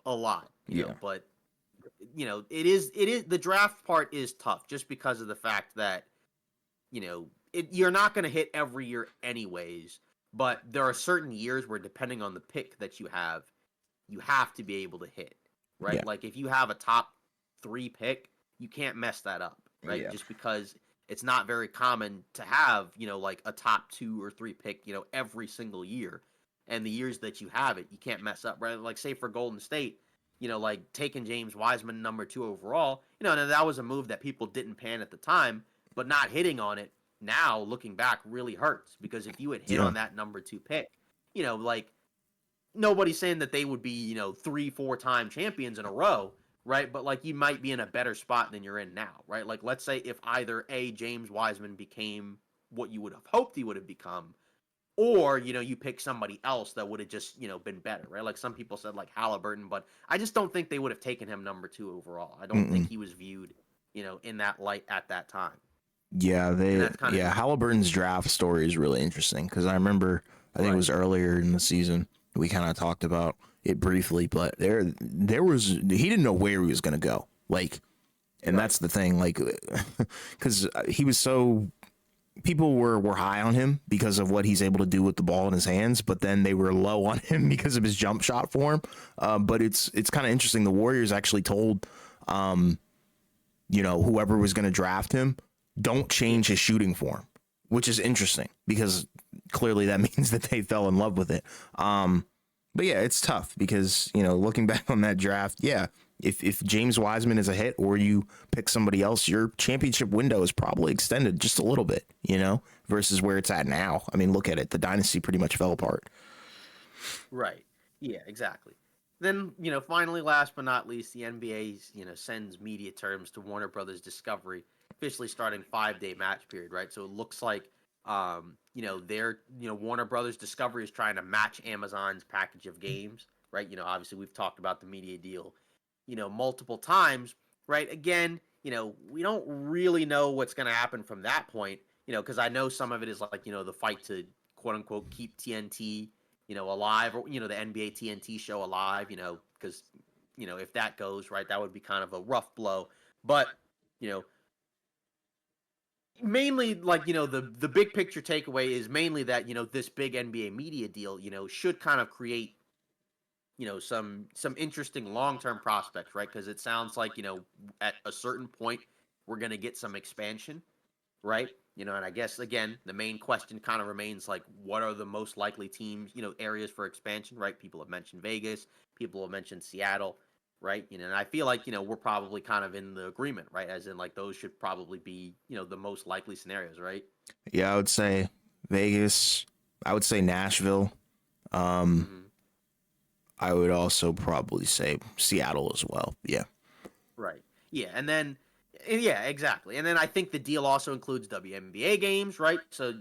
a lot, Yeah. but it is the draft part is tough just because of the fact that you're not going to hit every year anyways, but there are certain years where depending on the pick that you have to be able to hit, right? Yeah. Like if you have a top 3 pick, you can't mess that up, right? Yeah. Just because it's not very common to have, like a top 2 or 3 pick, every single year. And the years that you have it, you can't mess up, right? Like say for Golden State, like taking James Wiseman number 2 overall, and that was a move that people didn't pan at the time, but not hitting on it now looking back really hurts because if you had hit Yeah. on that number 2 pick, like nobody's saying that they would be, 3-4 time champions in a row, right? But like you might be in a better spot than you're in now, right? Like let's say if either James Wiseman became what you would have hoped he would have become, or you pick somebody else that would have just been better, right? Like some people said like Halliburton, but I just don't think they would have taken him number 2 overall. I don't think he was viewed in that light at that time. Yeah, that's kinda- Halliburton's draft story is really interesting because I remember I think it was earlier in the season we kind of talked about it briefly, but there was he didn't know where he was going to go, like, and that's the thing, like, because he was so people were high on him because of what he's able to do with the ball in his hands, but then they were low on him because of his jump shot form. But it's kind of interesting. The Warriors actually told whoever was going to draft him, don't change his shooting form, which is interesting because clearly that means that they fell in love with it. But yeah, it's tough because, looking back on that draft, if James Wiseman is a hit or you pick somebody else, your championship window is probably extended just a little bit, versus where it's at now. I mean, look at it. The dynasty pretty much fell apart. Right. Yeah, exactly. Then, finally, last but not least, the NBA, sends media terms to Warner Brothers Discovery, officially starting 5-day match period, right? So it looks like, their, Warner Brothers Discovery is trying to match Amazon's package of games, right? Obviously we've talked about the media deal, multiple times, right? Again, we don't really know what's going to happen from that point, because I know some of it is like, the fight to quote unquote keep TNT, alive, or, the NBA TNT show alive, because, if that goes right, that would be kind of a rough blow. But, mainly like, the big picture takeaway is mainly that, this big NBA media deal, should kind of create, some interesting long-term prospects, right? Because it sounds like, at a certain point, we're going to get some expansion, right? And I guess, again, the main question kind of remains like, what are the most likely teams, areas for expansion, right? People have mentioned Vegas, people have mentioned Seattle. right? And I feel like we're probably kind of in the agreement, right? As in like those should probably be the most likely scenarios, right? Yeah, I would say Vegas. I would say Nashville. Um, Hmm. I would also probably say Seattle as well. Yeah. Right. Yeah, yeah, exactly. And then I think the deal also includes WNBA games, right? So,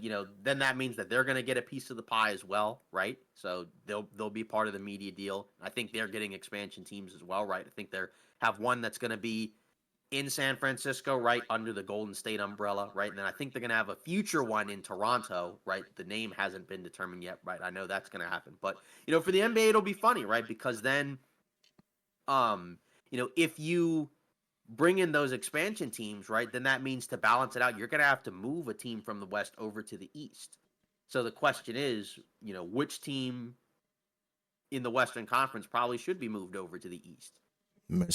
then that means that they're going to get a piece of the pie as well, right? So they'll be part of the media deal. I think they're getting expansion teams as well, right? I think they have one that's going to be in San Francisco, right, under the Golden State umbrella, right? And then I think they're going to have a future one in Toronto, right? The name hasn't been determined yet, right? I know that's going to happen. But, for the NBA it'll be funny, right? Because then um, if you bring in those expansion teams, right, then that means to balance it out, you're going to have to move a team from the West over to the East. So the question is, which team in the Western Conference probably should be moved over to the East? I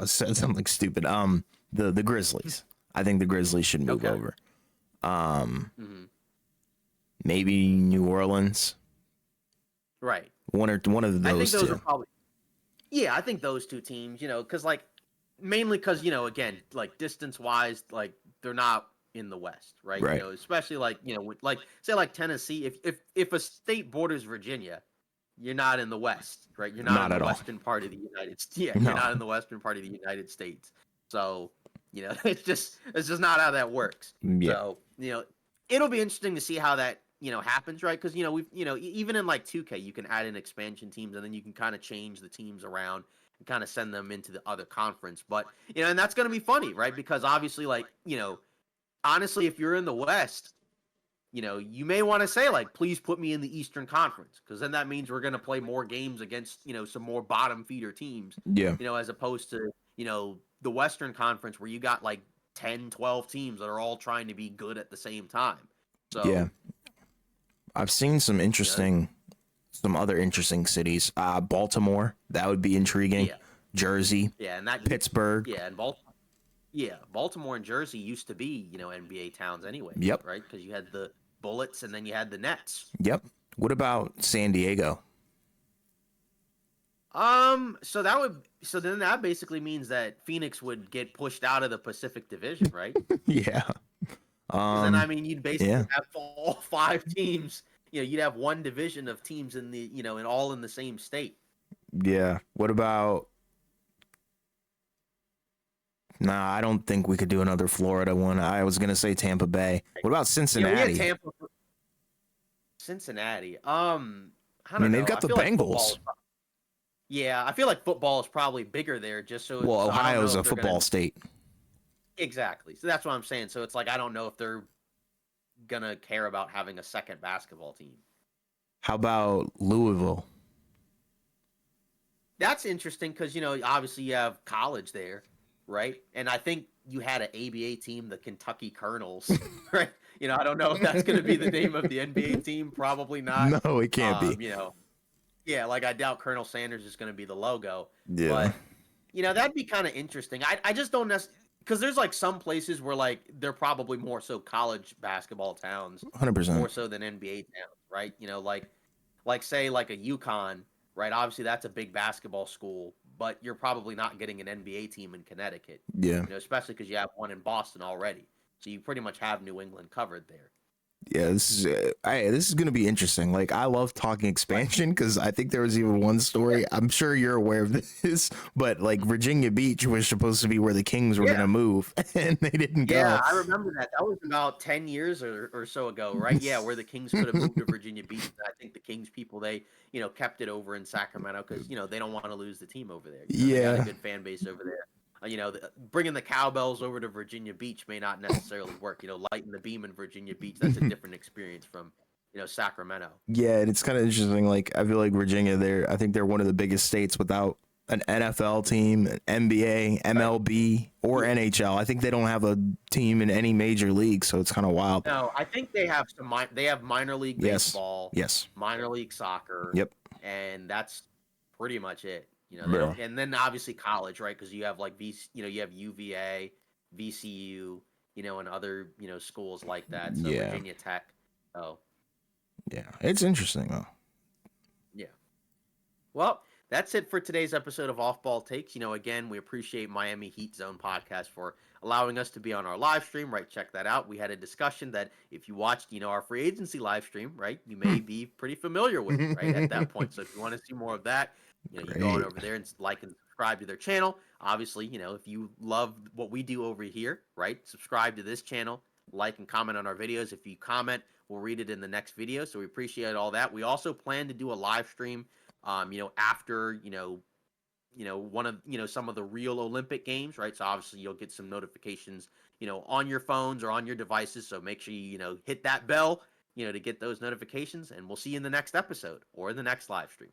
said something stupid. The Grizzlies. I think the Grizzlies should move Okay. over. Um, Hmm. maybe New Orleans. Right. One of I think those those are two. probably, yeah, I think those two teams, because like, mainly because, again, like distance wise, like they're not in the West, right? Right. Especially like, like say like Tennessee, if a state borders Virginia, you're not in the West, right? You're not in Not the at all. western part of the United States. Yeah, you're No. not in the western part of the United States. So, it's just not how that works. Yeah. So, it'll be interesting to see how that, happens, right? Because, we've, even in like 2K, you can add in expansion teams and then you can kind of change the teams around and kind of send them into the other conference. But, and that's going to be funny, right? Because obviously, like, honestly, if you're in the West, you may want to say like, please put me in the Eastern Conference, because then that means we're going to play more games against, some more bottom feeder teams, Yeah. as opposed to, the Western Conference where you got like 10, 12 teams that are all trying to be good at the same time. Yeah. So, I've seen you some other interesting cities. Baltimore, that would be intriguing. yeah, Jersey, yeah, and that, Pittsburgh. yeah, and Baltimore and Jersey used to be, NBA towns anyways, Yep. right? Because you had the Bullets and then you had the Nets. Yep. What about San Diego? So then that basically means that Phoenix would get pushed out of the Pacific Division, right? Yeah. Because then I Um, mean you'd basically yeah. have all five teams. You'd have one division of teams in the in all in the same state. Yeah. What about Nah, I don't think we could do another Florida one. I was gonna say Tampa Bay. What about Yeah, we had Cincinnati? Tampa, Cincinnati. I I mean, don't they've know. got I the feel like Bengals. yeah, I feel like football is probably bigger there. Just Well, so I don't know Ohio's if a they're gonna football state. exactly. So that's what I'm saying. So it's like I don't know if they're gonna care about having a second basketball team. How about Louisville? That's interesting because obviously you have college there, right? And I think you had an ABA team, the Kentucky Colonels, right? I don't know if that's going to be the name of the NBA team. Probably not. No, it can't be. Yeah, like I doubt Colonel Sanders is going to be the logo, Yeah. but that'd be kind of interesting. I just don't necessarily because there's like some places where like they're probably more so college basketball towns 100%. more so than NBA towns, right? Like say like a UConn, right? Obviously that's a big basketball school, but you're probably not getting an NBA team in Connecticut, Yeah. especially because you have one in Boston already. So you pretty much have New England covered there. Yeah, this is gonna be interesting. Like, I love talking Right. expansion because I think there was even one Yeah. story. I'm sure you're aware of this, but like Virginia Beach was supposed to be where the Kings were Yeah. gonna move, and they didn't Yeah, go. I remember that. That was about 10 years or so ago, right? Yeah, where the Kings could have moved to Virginia Beach. And I think the Kings people, they, kept it over in Sacramento because, they don't want to lose the team over there. They got a Yeah, good fan base over there. Bringing the cowbells over to Virginia Beach may not necessarily work. Lighting the beam in Virginia Beach, that's a different experience from, Sacramento. yeah, and it's kind of interesting. Like, I feel like Virginia, I think they're one of the biggest states without an NFL team, an NBA, Right. MLB, or Yeah. NHL. I think they don't have a team in any major league, so it's kind of wild. No, I think they have they have minor league Yes, baseball, yes, minor league soccer, yep, and that's pretty much it. They bro. don't, and then obviously college, right? Because you have like you have UVA, VCU, and other schools like that. So Yeah, Virginia Tech. Oh yeah, it's interesting though. yeah. Well, that's it for today's episode of Off Ball Takes. Again, we appreciate Miami Heat Zone podcast for allowing us to be on our live stream, right? Check that out. We had a discussion that if you watched, our free agency live stream, right, you may be pretty familiar with, right, at that point. So if you want to see more of that, you go on Great. over there and like and subscribe to their channel. Obviously, if you love what we do over here, right, subscribe to this channel, like and comment on our videos. If you comment, we'll read it in the next video. So we appreciate all that. We also plan to do a live stream after, one of, some of the real Olympic games, right? So obviously you'll get some notifications, on your phones or on your devices. So make sure you hit that bell, to get those notifications, and we'll see you in the next episode or in the next live stream.